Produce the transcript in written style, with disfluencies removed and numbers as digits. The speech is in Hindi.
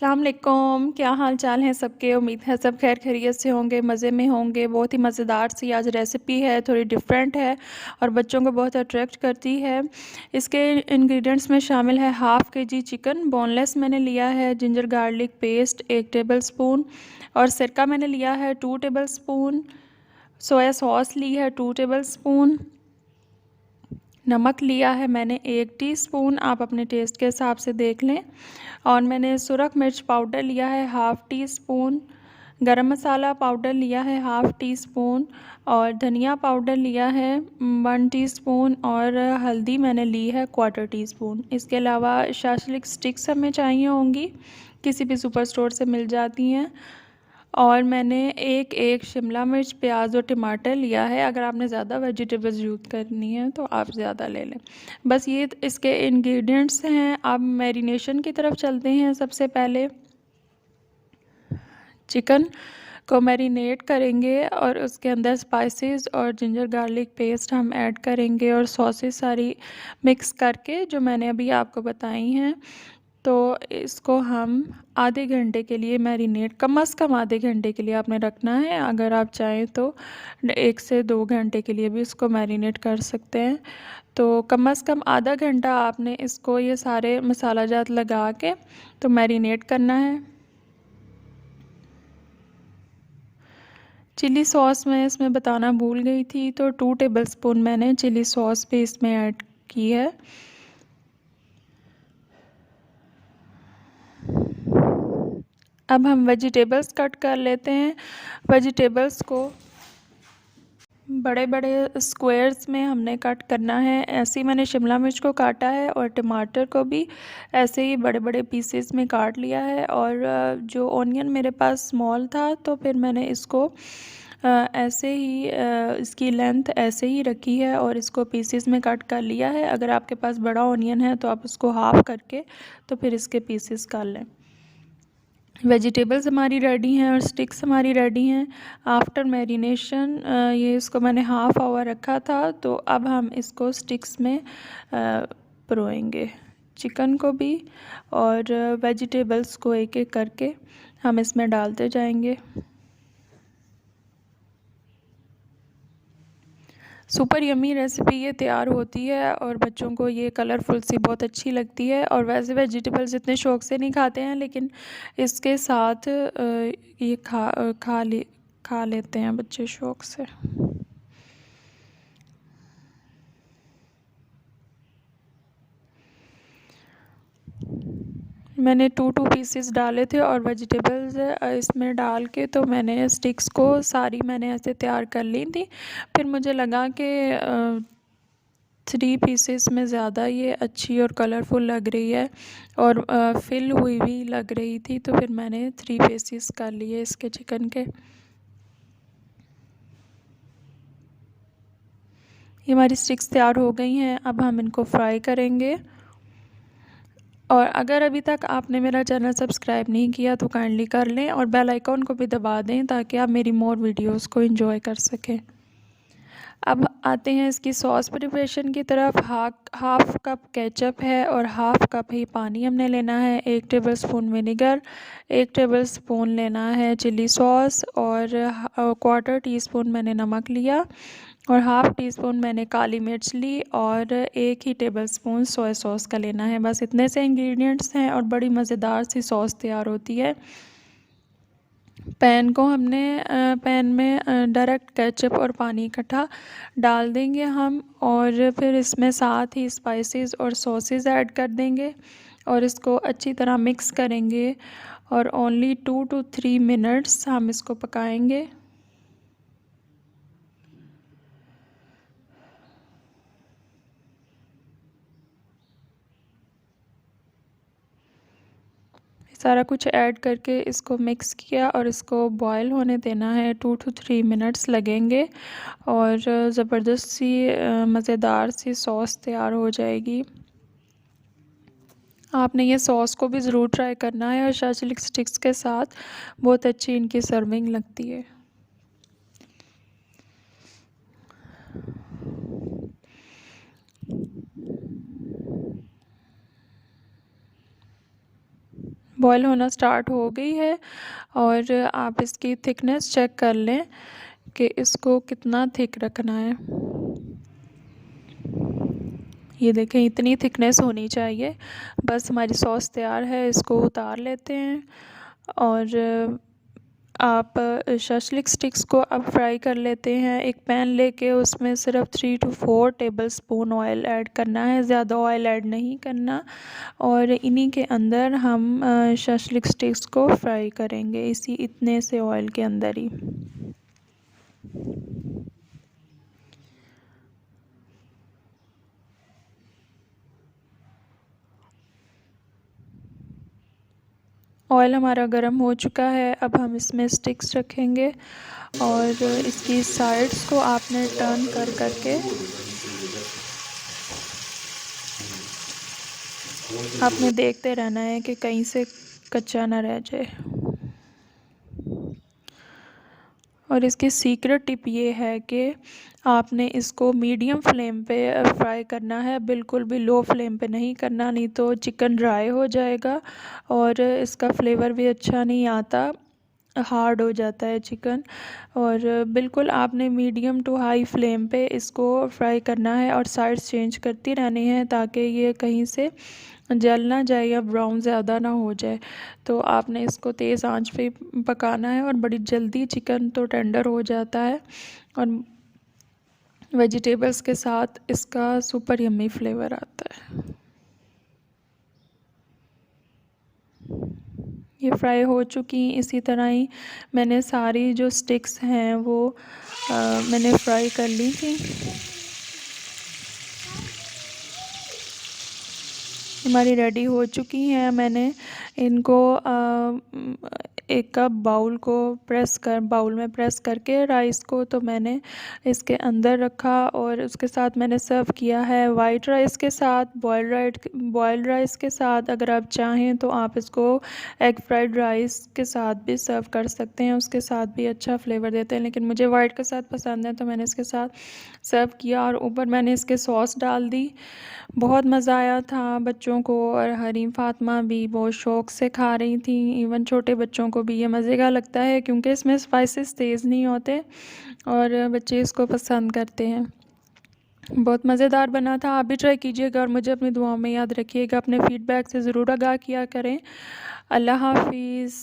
अस्सलाम वालेकुम, क्या हाल चाल है सबके। उम्मीद है सब खैर खैरियत से होंगे, मज़े में होंगे। बहुत ही मज़ेदार सी आज रेसिपी है, थोड़ी डिफरेंट है और बच्चों को बहुत अट्रैक्ट करती है। इसके इंग्रेडिएंट्स में शामिल है हाफ़ के जी चिकन बोनलेस मैंने लिया है, ginger garlic paste 1 table spoon और सिरका मैंने लिया है 2 टेबल स्पून, सोया सॉस ली है 2 टेबल स्पून, नमक लिया है मैंने 1 टीस्पून, आप अपने टेस्ट के हिसाब से देख लें। और मैंने सुरख मिर्च पाउडर लिया है हाफ़ टी स्पून, गरम मसाला पाउडर लिया है हाफ़ टी स्पून और धनिया पाउडर लिया है 1 टीस्पून और हल्दी मैंने ली है 1/4 टीस्पून। इसके अलावा शाशलिक स्टिक्स हमें चाहिए होंगी, किसी भी सुपर स्टोर से मिल जाती हैं। और मैंने एक शिमला मिर्च, प्याज और टमाटर लिया है। अगर आपने ज़्यादा वेजिटेबल्स यूज़ करनी है तो आप ज़्यादा ले लें। बस ये इसके इंग्रेडिएंट्स हैं। अब मैरिनेशन की तरफ चलते हैं। सबसे पहले चिकन को मैरिनेट करेंगे और उसके अंदर स्पाइसेस और जिंजर गार्लिक पेस्ट हम ऐड करेंगे और सॉसेस सारी मिक्स करके जो मैंने अभी आपको बताई हैं। तो इसको हम आधे घंटे के लिए मैरिनेट, कम से कम आधे घंटे के लिए आपने रखना है। अगर आप चाहें तो 1 से 2 घंटे के लिए भी इसको मैरिनेट कर सकते हैं। तो कम से कम आधा घंटा आपने इसको ये सारे मसाला जात लगा के तो मैरिनेट करना है। चिली सॉस मैं इसमें बताना भूल गई थी, तो 2 टेबल स्पून मैंने चिली सॉस भी इसमें ऐड की है। अब हम वेजिटेबल्स कट कर लेते हैं। वेजिटेबल्स को बड़े बड़े स्क्वायर्स में हमने कट करना है। ऐसे ही मैंने शिमला मिर्च को काटा है और टमाटर को भी ऐसे ही बड़े बड़े पीसेस में काट लिया है। और जो ऑनियन मेरे पास स्मॉल था तो फिर मैंने इसको ऐसे ही इसकी लेंथ ऐसे ही रखी है और इसको पीसेस में कट कर लिया है। अगर आपके पास बड़ा ऑनियन है तो आप उसको हाफ़ करके तो फिर इसके पीसेस कर लें। वेजिटेबल्स हमारी रेडी हैं और स्टिक्स हमारी रेडी हैं। आफ्टर मैरिनेशन ये इसको मैंने हाफ़ आवर रखा था, तो अब हम इसको स्टिक्स में परोएंगे, चिकन को भी और वेजिटेबल्स को एक एक करके हम इसमें डालते जाएंगे। सुपर यम्मी रेसिपी ये तैयार होती है और बच्चों को ये कलरफुल सी बहुत अच्छी लगती है। और वैसे वेजिटेबल्स इतने शौक़ से नहीं खाते हैं, लेकिन इसके साथ ये खा लेते हैं बच्चे शौक़ से। मैंने 2 पीसेस डाले थे और वेजिटेबल्स इसमें डाल के तो मैंने स्टिक्स को सारी मैंने ऐसे तैयार कर ली थी। फिर मुझे लगा कि 3 पीसेस में ज़्यादा ये अच्छी और कलरफुल लग रही है और फिल हुई भी लग रही थी, तो फिर मैंने 3 पीसेस कर लिए इसके चिकन के। ये हमारी स्टिक्स तैयार हो गई हैं। अब हम इनको फ्राई करेंगे। और अगर अभी तक आपने मेरा चैनल सब्सक्राइब नहीं किया तो काइंडली कर लें और बेल आइकॉन को भी दबा दें ताकि आप मेरी मोर वीडियोस को एंजॉय कर सकें। अब आते हैं इसकी सॉस प्रिपरेशन की तरफ। हाफ कप केचप है और हाफ कप ही पानी हमने लेना है। 1 table spoon vinegar, 1 table spoon लेना है चिली सॉस और 1/4 टीस्पून मैंने नमक लिया और हाफ़ टी स्पून मैंने काली मिर्च ली और 1 ही टेबल स्पून सोया सॉस का लेना है। बस इतने से इंग्रेडिएंट्स हैं और बड़ी मज़ेदार सी सॉस तैयार होती है। पैन में डायरेक्ट केचप और पानी इकट्ठा डाल देंगे हम और फिर इसमें साथ ही स्पाइसेस और सॉसेस ऐड कर देंगे और इसको अच्छी तरह मिक्स करेंगे और ओनली 2 to 3 मिनट्स हम इसको पकाएंगे। सारा कुछ ऐड करके इसको मिक्स किया और इसको बॉयल होने देना है। 2 to 3 मिनट्स लगेंगे और ज़बरदस्त सी मज़ेदार सी सॉस तैयार हो जाएगी। आपने ये सॉस को भी ज़रूर ट्राई करना है और शाशलिक स्टिक्स के साथ बहुत अच्छी इनकी सर्विंग लगती है। बॉयल होना स्टार्ट हो गई है और आप इसकी थिकनेस चेक कर लें कि इसको कितना थिक रखना है। ये देखें इतनी थिकनेस होनी चाहिए। बस हमारी सॉस तैयार है, इसको उतार लेते हैं। और आप शशलिक स्टिक्स को अब फ्राई कर लेते हैं। एक पैन लेके उसमें सिर्फ 3 to 4 टेबलस्पून ऑयल ऐड करना है, ज़्यादा ऑयल ऐड नहीं करना। और इन्हीं के अंदर हम शशलिक स्टिक्स को फ्राई करेंगे, इसी इतने से ऑयल के अंदर ही। ऑयल हमारा गर्म हो चुका है। अब हम इसमें स्टिक्स रखेंगे और इसकी साइड्स को आपने टर्न कर करके आपने देखते रहना है कि कहीं से कच्चा ना रह जाए। और इसकी सीक्रेट टिप ये है कि आपने इसको मीडियम फ्लेम पे फ्राई करना है, बिल्कुल भी लो फ्लेम पे नहीं करना, नहीं तो चिकन ड्राई हो जाएगा और इसका फ्लेवर भी अच्छा नहीं आता, हार्ड हो जाता है चिकन। और बिल्कुल आपने मीडियम टू हाई फ्लेम पे इसको फ्राई करना है और साइड्स चेंज करती रहनी है ताकि ये कहीं से जल ना जाए या ब्राउन ज़्यादा ना हो जाए। तो आपने इसको तेज़ आंच पे पकाना है और बड़ी जल्दी चिकन तो टेंडर हो जाता है और वेजिटेबल्स के साथ इसका सुपर यम्मी फ्लेवर आता है। ये फ्राई हो चुकी। इसी तरह ही मैंने सारी जो स्टिक्स हैं वो मैंने फ्राई कर ली थी। हमारी रेडी हो चुकी हैं। मैंने इनको एक कप बाउल में प्रेस करके राइस को तो मैंने इसके अंदर रखा और उसके साथ मैंने सर्व किया है वाइट राइस के साथ, बॉयल्ड राइस के साथ। अगर आप चाहें तो आप इसको एग फ्राइड राइस के साथ भी सर्व कर सकते हैं, उसके साथ भी अच्छा फ्लेवर देते हैं, लेकिन मुझे वाइट के साथ पसंद है तो मैंने इसके साथ सर्व किया। और ऊपर मैंने इसके सॉस डाल दी। बहुत मज़ा आया था बच्चों को और हरीम फातिमा भी बहुत शौक़ से खा रही थी। इवन छोटे बच्चों को भी ये मज़े का लगता है क्योंकि इसमें स्पाइसेस तेज़ नहीं होते और बच्चे इसको पसंद करते हैं। बहुत मज़ेदार बना था। आप भी ट्राई कीजिएगा और मुझे अपनी दुआओं में याद रखिएगा। अपने फ़ीडबैक से ज़रूर आगाह किया करें। अल्लाह हाफ़िज़।